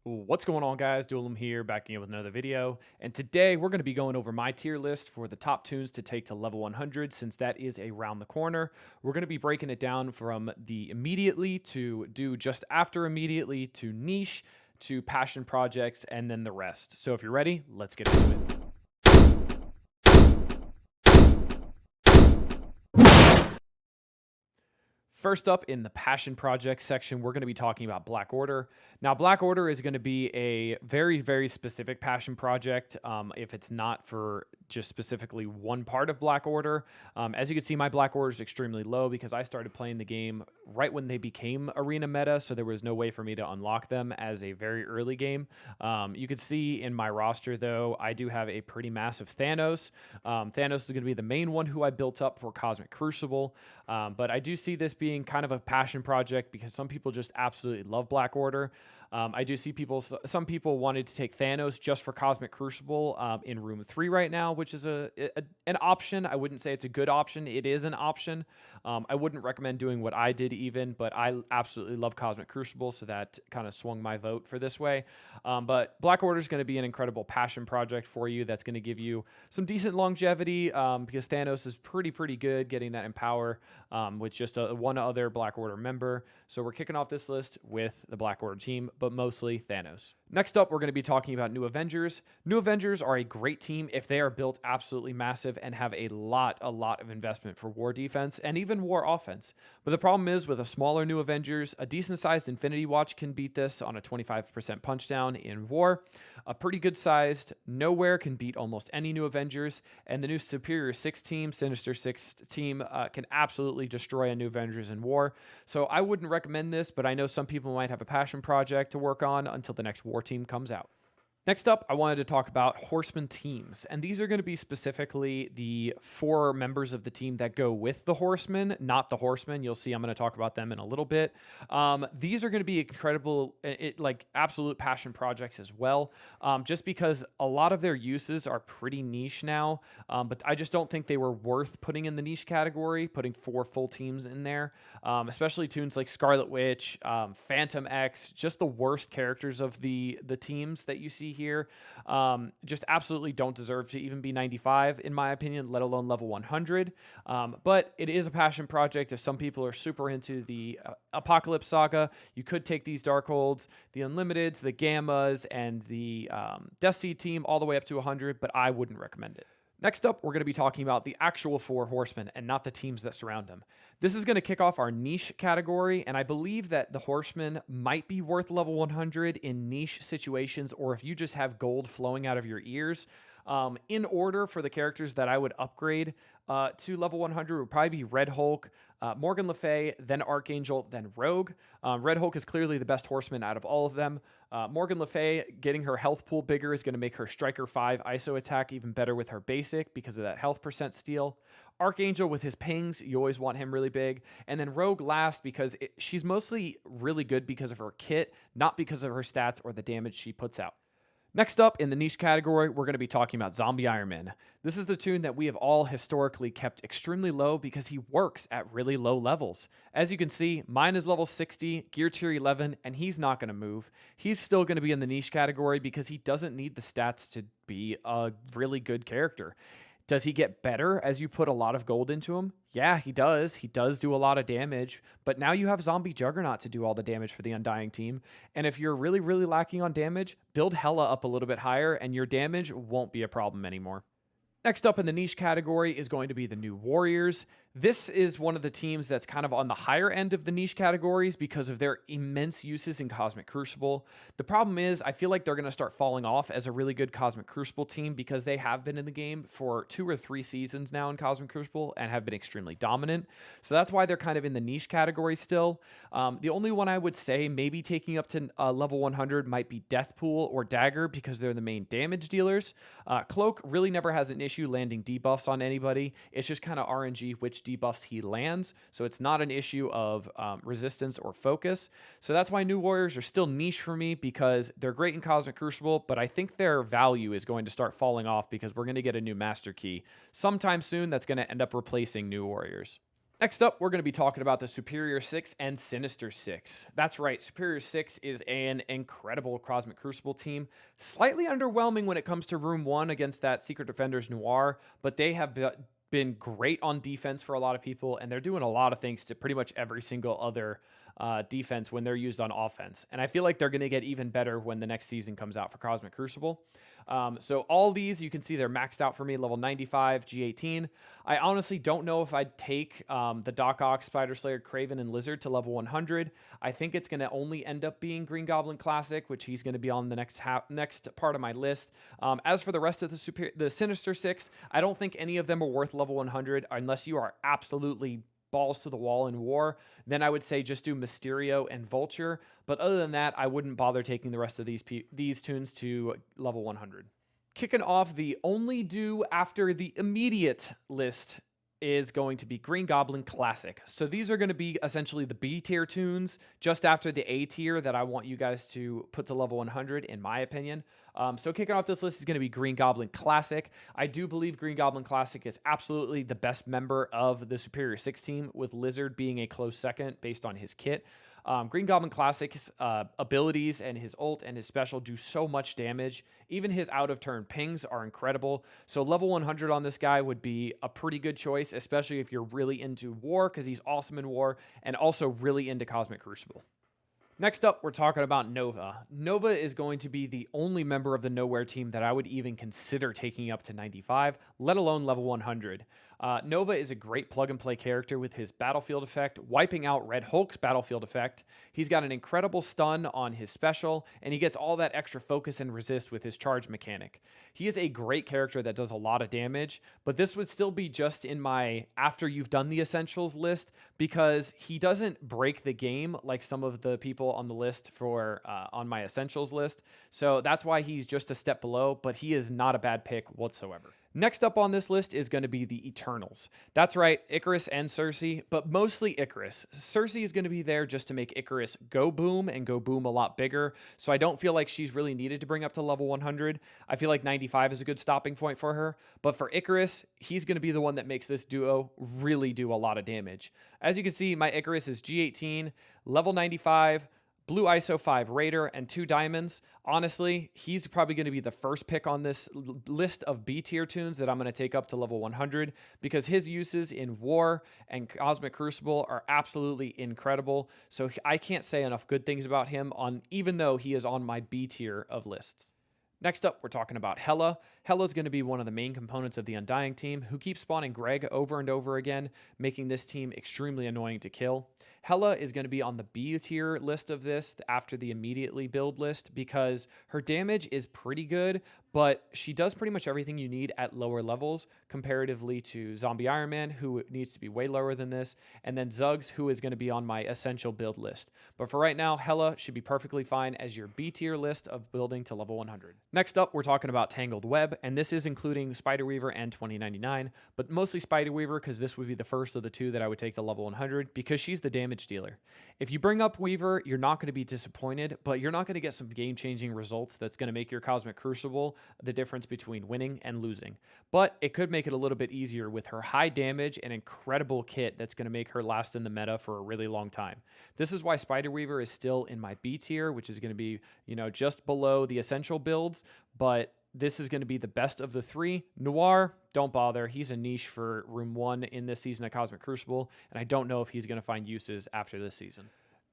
What's going on, guys? Duelim here, backing up with another video. And today we're going to be going over my tier list for the top tunes to take to level 100, since that is around the corner. We're going to be breaking it down from the immediately to do just after immediately to niche to passion projects and then the rest. So if you're ready, let's get into it. First up in the passion project section, we're going to be talking about Black Order. Now, Black Order is going to be a very, very specific passion project if it's not for just specifically one part of Black Order. As you can see, my Black Order is extremely low because I started playing the game right when they became arena meta, so there was no way for me to unlock them as a very early game. You can see in my roster, though, I do have a pretty massive Thanos. Thanos is going to be the main one who I built up for Cosmic Crucible, but I do see this being kind of a passion project because some people just absolutely love Black Order. I do see some people wanted to take Thanos just for Cosmic Crucible in Room 3 right now, which is an option. I wouldn't say it's a good option. It is an option. I wouldn't recommend doing what I did even, but I absolutely love Cosmic Crucible, so that kind of swung my vote for this way. But Black Order is going to be an incredible passion project for you that's going to give you some decent longevity because Thanos is pretty good getting that Empower with just one other Black Order member. So we're kicking off this list with the Black Order team, but mostly Thanos. Next up, we're going to be talking about New Avengers. New Avengers are a great team if they are built absolutely massive and have a lot of investment for war defense and even war offense. But the problem is with a smaller New Avengers, a decent sized Infinity Watch can beat this on a 25% punch down in war. A pretty good sized Nowhere can beat almost any New Avengers, and the new Superior 6 team, Sinister 6 team, can absolutely destroy a New Avengers in war. So I wouldn't recommend this, but I know some people might have a passion project to work on until the next war team comes out. Next up, I wanted to talk about Horseman teams, and these are going to be specifically the 4 members of the team that go with the Horseman, not the Horsemen. You'll see I'm going to talk about them in a little bit. These are going to be incredible, like absolute passion projects as well, just because a lot of their uses are pretty niche now, but I just don't think they were worth putting in the niche category, putting 4 full teams in there, especially tunes like Scarlet Witch, Phantom X, just the worst characters of the teams that you see here just absolutely don't deserve to even be 95 in my opinion, let alone level 100. But it is a passion project. If some people are super into the Apocalypse Saga, you could take these Darkholds, the Unlimiteds, the Gammas, and the Death Seed team all the way up to 100, but I wouldn't recommend it. Next up, we're going to be talking about the actual 4 horsemen and not the teams that surround them. This is going to kick off our niche category, and I believe that the horsemen might be worth level 100 in niche situations, or if you just have gold flowing out of your ears. In order for the characters that I would upgrade to level 100 would probably be Red Hulk, Morgan Le Fay, then Archangel, then Rogue. Red Hulk is clearly the best horseman out of all of them. Morgan Le Fay, getting her health pool bigger is going to make her Striker 5 ISO attack even better with her basic because of that health percent steal. Archangel with his pings, you always want him really big. And then Rogue last because she's mostly really good because of her kit, not because of her stats or the damage she puts out. Next up in the niche category, we're going to be talking about Zombie Iron Man. This is the tune that we have all historically kept extremely low because he works at really low levels. As you can see, mine is level 60, gear tier 11, and he's not going to move. He's still going to be in the niche category because he doesn't need the stats to be a really good character. Does he get better as you put a lot of gold into him? Yeah, he does. He does do a lot of damage, but now you have Zombie Juggernaut to do all the damage for the Undying team. And if you're really lacking on damage, build Hela up a little bit higher and your damage won't be a problem anymore. Next up in the niche category is going to be the New Warriors. This is one of the teams that's kind of on the higher end of the niche categories because of their immense uses in Cosmic Crucible. The problem is I feel like they're going to start falling off as a really good Cosmic Crucible team because they have been in the game for 2 or 3 seasons now in Cosmic Crucible and have been extremely dominant. So that's why they're kind of in the niche category still. The only one I would say maybe taking up to level 100 might be Deathpool or Dagger because they're the main damage dealers. Cloak really never has an issue landing debuffs on anybody. It's just kind of RNG which debuffs he lands, so it's not an issue of resistance or focus. So that's why New Warriors are still niche for me because they're great in Cosmic Crucible, but I think their value is going to start falling off because we're going to get a new Master Key sometime soon that's going to end up replacing New Warriors. Next up, we're going to be talking about the Superior 6 and Sinister 6. That's right, Superior 6 is an incredible Cosmic Crucible team. Slightly underwhelming when it comes to Room 1 against that Secret Defenders Noir, but they have been great on defense for a lot of people, and they're doing a lot of things to pretty much every single other defense when they're used on offense. And I feel like they're going to get even better when the next season comes out for Cosmic Crucible. So all these, you can see they're maxed out for me, level 95, G18. I honestly don't know if I'd take the Doc Ock, Spider Slayer, Craven, and Lizard to level 100. I think it's going to only end up being Green Goblin Classic, which he's going to be on the next part of my list. As for the rest of the Sinister Six, I don't think any of them are worth level 100 unless you are absolutely balls to the wall in war. Then I would say just do Mysterio and Vulture. But other than that, I wouldn't bother taking the rest of these tunes to level 100. Kicking off the only do after the immediate list is going to be Green Goblin Classic. So these are going to be essentially the B tier tunes just after the A tier that I want you guys to put to level 100 in my opinion. So kicking off this list is going to be Green Goblin Classic. I do believe Green Goblin Classic is absolutely the best member of the Superior 6 team, with Lizard being a close second based on his kit. Green Goblin Classic's abilities and his ult and his special do so much damage. Even his out-of-turn pings are incredible. So level 100 on this guy would be a pretty good choice, especially if you're really into war, because he's awesome in war, and also really into Cosmic Crucible. Next up, we're talking about Nova. Nova is going to be the only member of the Nowhere team that I would even consider taking up to 95, let alone level 100. Nova is a great plug-and-play character with his Battlefield effect, wiping out Red Hulk's Battlefield effect. He's got an incredible stun on his special, and he gets all that extra focus and resist with his charge mechanic. He is a great character that does a lot of damage, but this would still be just in my after you've done the essentials list, because he doesn't break the game like some of the people on the list for on my essentials list. So that's why he's just a step below, but he is not a bad pick whatsoever. Next up on this list is going to be the Eternals. That's right, Icarus and Cersei, but mostly Icarus. Cersei is going to be there just to make Icarus go boom and go boom a lot bigger, so I don't feel like she's really needed to bring up to level 100. I feel like 95 is a good stopping point for her, but for Icarus, he's going to be the one that makes this duo really do a lot of damage. As you can see, my Icarus is G18, level 95, Blue ISO 5 Raider, and 2 diamonds. Honestly, he's probably going to be the first pick on this list of B tier tunes that I'm going to take up to level 100, because his uses in War and Cosmic Crucible are absolutely incredible. So I can't say enough good things about him, even though he is on my B tier of lists. Next up, we're talking about Hela. Hela's going to be one of the main components of the Undying team, who keeps spawning Greg over and over again, making this team extremely annoying to kill. Hela is going to be on the B tier list of this after the immediately build list, because her damage is pretty good, but she does pretty much everything you need at lower levels comparatively to Zombie Iron Man, who needs to be way lower than this, and then Zuggs, who is going to be on my essential build list. But for right now, Hela should be perfectly fine as your B tier list of building to level 100. Next up, we're talking about Tangled Web, and this is including Spider Weaver and 2099, but mostly Spider Weaver, because this would be the first of the two that I would take to level 100, because she's the damage dealer. If you bring up Weaver, you're not going to be disappointed, but you're not going to get some game-changing results that's going to make your Cosmic Crucible the difference between winning and losing. But it could make it a little bit easier with her high damage and incredible kit that's going to make her last in the meta for a really long time. This is why Spider Weaver is still in my B tier, which is going to be, just below the essential builds, but this is going to be the best of the three. Noir, don't bother. He's a niche for Room 1 in this season of Cosmic Crucible, and I don't know if he's going to find uses after this season.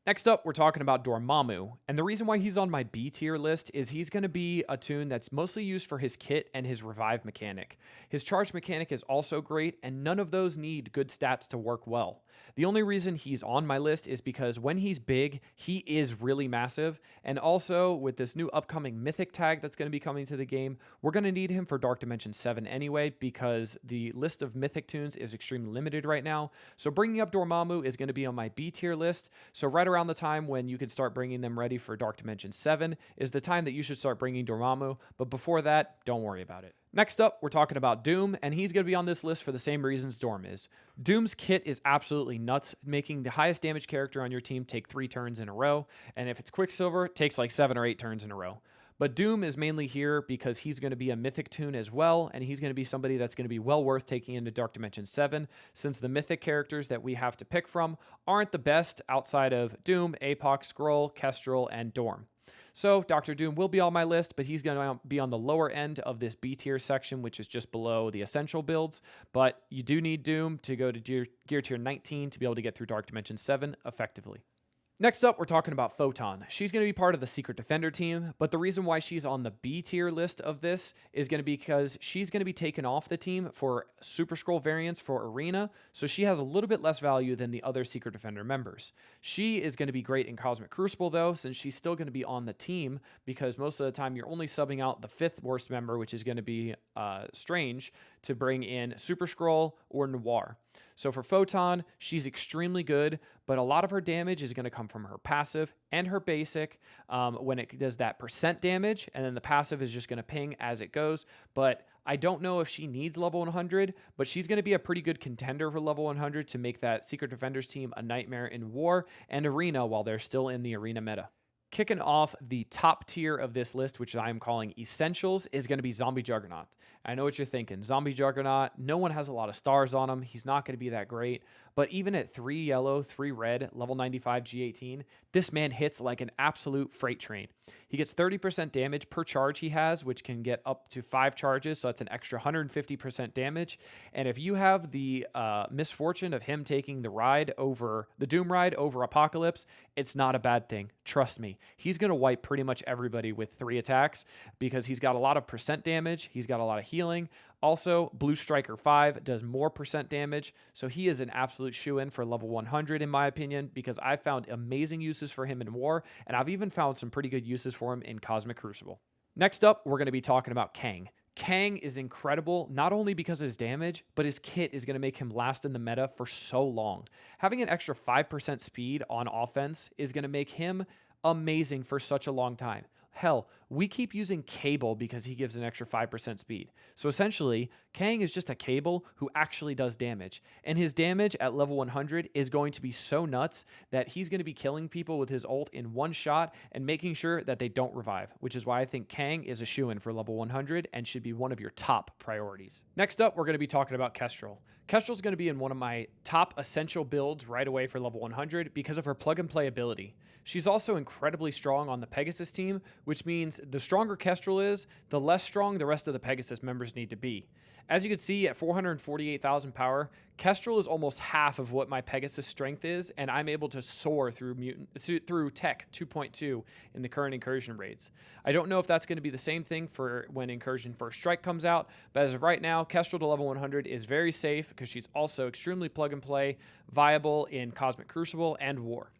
Next up, we're talking about Dormammu, and the reason why he's on my B tier list is he's going to be a tune that's mostly used for his kit and his revive mechanic. His charge mechanic is also great, and none of those need good stats to work well. The only reason he's on my list is because when he's big, he is really massive, and also with this new upcoming Mythic tag that's going to be coming to the game, we're going to need him for Dark Dimension 7 anyway, because the list of Mythic tunes is extremely limited right now. So bringing up Dormammu is going to be on my B tier list, so right around the time when you can start bringing them ready for Dark Dimension 7 is the time that you should start bringing Dormammu, but before that, don't worry about it. Next up, we're talking about Doom, and he's going to be on this list for the same reasons Dorm is. Doom's kit is absolutely nuts, making the highest damage character on your team take 3 turns in a row, and if it's Quicksilver, it takes like 7 or 8 turns in a row. But Doom is mainly here because he's going to be a mythic toon as well, and he's going to be somebody that's going to be well worth taking into Dark Dimension 7, since the mythic characters that we have to pick from aren't the best outside of Doom, Apoc, Skrull, Kestrel, and Dorm. So Dr. Doom will be on my list, but he's going to be on the lower end of this B tier section, which is just below the essential builds. But you do need Doom to go to gear tier 19 to be able to get through Dark Dimension 7 effectively. Next up, we're talking about Photon. She's going to be part of the Secret Defender team, but the reason why she's on the B tier list of this is going to be because she's going to be taken off the team for Super Skrull variants for Arena, so she has a little bit less value than the other Secret Defender members. She is going to be great in Cosmic Crucible, though, since she's still going to be on the team, because most of the time you're only subbing out the 5th worst member, which is going to be Strange, to bring in Super Skrull or Noir. So for Photon, she's extremely good, but a lot of her damage is going to come from her passive and her basic when it does that percent damage, and then the passive is just going to ping as it goes. But I don't know if she needs level 100, but she's going to be a pretty good contender for level 100 to make that Secret Defenders team a nightmare in War and Arena while they're still in the Arena meta. Kicking off the top tier of this list, which I'm calling Essentials, is going to be Zombie Juggernaut. I know what you're thinking. Zombie Juggernaut, no one has a lot of stars on him. He's not going to be that great. But even at 3 yellow, 3 red, level 95 G18, this man hits like an absolute freight train. He gets 30% damage per charge he has, which can get up to 5 charges, so that's an extra 150% damage. And if you have the misfortune of him taking the Doom ride over Apocalypse, it's not a bad thing. Trust me. He's going to wipe pretty much everybody with 3 attacks because he's got a lot of percent damage. He's got a lot of healing. Also, Blue Striker 5 does more percent damage, so he is an absolute shoo-in for level 100 in my opinion, because I've found amazing uses for him in War, and I've even found some pretty good uses for him in Cosmic Crucible. Next up, we're going to be talking about Kang. Kang is incredible, not only because of his damage, but his kit is going to make him last in the meta for so long. Having an extra 5% speed on offense is going to make him amazing for such a long time. Hell, we keep using Cable because he gives an extra 5% speed. So essentially, Kang is just a Cable who actually does damage. And his damage at level 100 is going to be so nuts that he's going to be killing people with his ult in one shot and making sure that they don't revive, which is why I think Kang is a shoo-in for level 100 and should be one of your top priorities. Next up, we're going to be talking about Kestrel. Kestrel's going to be in one of my top essential builds right away for level 100 because of her plug-and-play ability. She's also incredibly strong on the Pegasus team, which means the stronger Kestrel is, the less strong the rest of the Pegasus members need to be. As you can see, at 448,000 power, Kestrel is almost half of what my Pegasus strength is, and I'm able to soar through Tech 2.2 in the current Incursion raids. I don't know if that's going to be the same thing for when Incursion First Strike comes out, but as of right now, Kestrel to level 100 is very safe because she's also extremely plug-and-play, viable in Cosmic Crucible and War.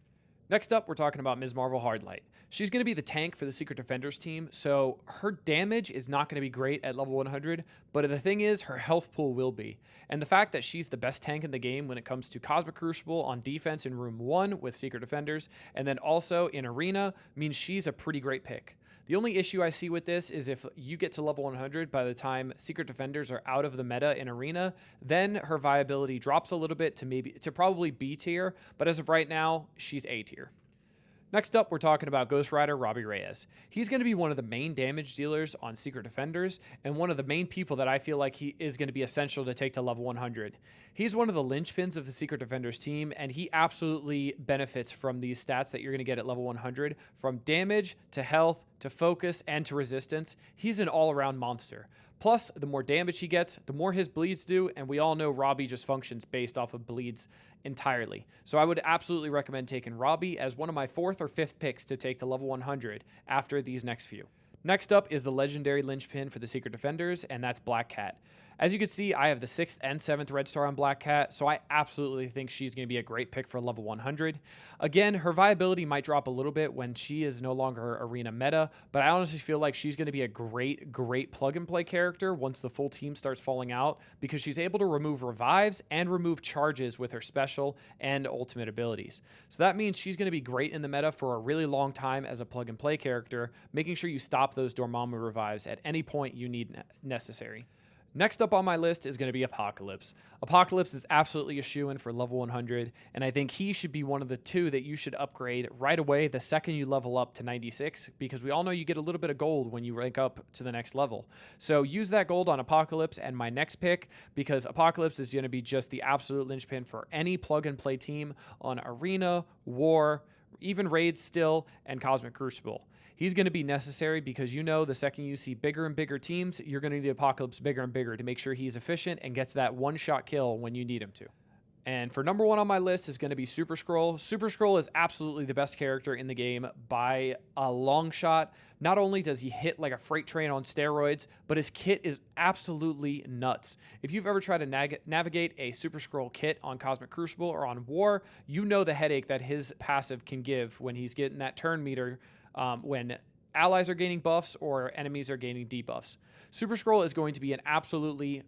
Next up, we're talking about Ms. Marvel Hardlight. She's going to be the tank for the Secret Defenders team, so her damage is not going to be great at level 100, but the thing is, her health pool will be. And the fact that she's the best tank in the game when it comes to Cosmic Crucible on defense in Room 1 with Secret Defenders, and then also in Arena, means she's a pretty great pick. The only issue I see with this is if you get to level 100 by the time Secret Defenders are out of the meta in Arena, then her viability drops a little bit to probably B tier, but as of right now, she's A tier. Next up, we're talking about Ghost Rider Robbie Reyes. He's going to be one of the main damage dealers on Secret Defenders, and one of the main people that I feel like he is going to be essential to take to level 100. He's one of the linchpins of the Secret Defenders team, and he absolutely benefits from these stats that you're going to get at level 100, from damage to health to focus and to resistance. He's an all-around monster. Plus, the more damage he gets, the more his bleeds do, and we all know Robbie just functions based off of bleeds entirely. So I would absolutely recommend taking Robbie as one of my 4th or 5th picks to take to level 100 after these next few. Next up is the legendary linchpin for the Secret Defenders, and that's Black Cat. As you can see, I have the 6th and 7th Red Star on Black Cat, so I absolutely think she's going to be a great pick for level 100. Again, her viability might drop a little bit when she is no longer Arena meta, but I honestly feel like she's going to be a great plug-and-play character once the full team starts falling out, because she's able to remove revives and remove charges with her special and ultimate abilities. So that means she's going to be great in the meta for a really long time as a plug-and-play character, making sure you stop those Dormammu revives at any point you need necessary. Next up on my list is going to be Apocalypse. Apocalypse is absolutely a shoo-in for level 100, and I think he should be one of the two that you should upgrade right away the second you level up to 96, because we all know you get a little bit of gold when you rank up to the next level. So use that gold on Apocalypse and my next pick, because Apocalypse is going to be just the absolute linchpin for any plug-and-play team on Arena, War, even Raids still, and Cosmic Crucible. He's going to be necessary because you know the second you see bigger and bigger teams, you're going to need Apocalypse bigger and bigger to make sure he's efficient and gets that one-shot kill when you need him to. And for number one on my list is going to be Super Skrull. Super Skrull is absolutely the best character in the game by a long shot. Not only does he hit like a freight train on steroids, but his kit is absolutely nuts. If you've ever tried to navigate a Super Skrull kit on Cosmic Crucible or on War, you know the headache that his passive can give when he's getting that turn meter when allies are gaining buffs or enemies are gaining debuffs. Super Skrull is going to be an absolutely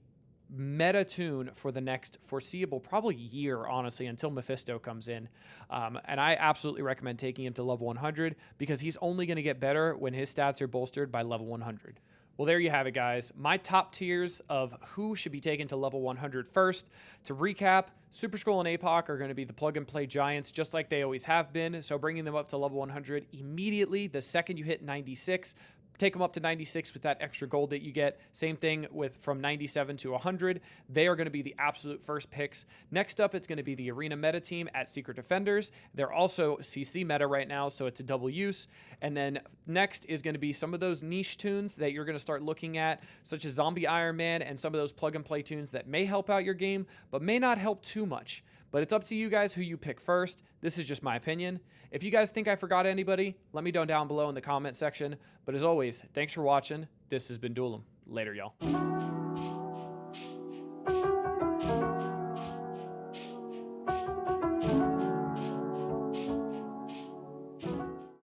meta tune for the next foreseeable probably year, honestly, until Mephisto comes in. And I absolutely recommend taking him to level 100 because he's only going to get better when his stats are bolstered by level 100. Well, there you have it, guys. My top tiers of who should be taken to level 100 first. To recap, Super Skrull and APOC are going to be the plug-and-play giants, just like they always have been. So bringing them up to level 100 immediately the second you hit 96. Take them up to 96 with that extra gold that you get. Same thing with from 97 to 100. They are going to be the absolute first picks. Next up, it's going to be the Arena meta team at Secret Defenders. They're also CC meta right now, so it's a double use. And then next is going to be some of those niche tunes that you're going to start looking at, such as Zombie Iron Man and some of those plug-and-play tunes that may help out your game, but may not help too much. But it's up to you guys who you pick first. This is just my opinion. If you guys think I forgot anybody, let me know down below in the comment section. But as always, thanks for watching. This has been Duel 'Em. Later, y'all.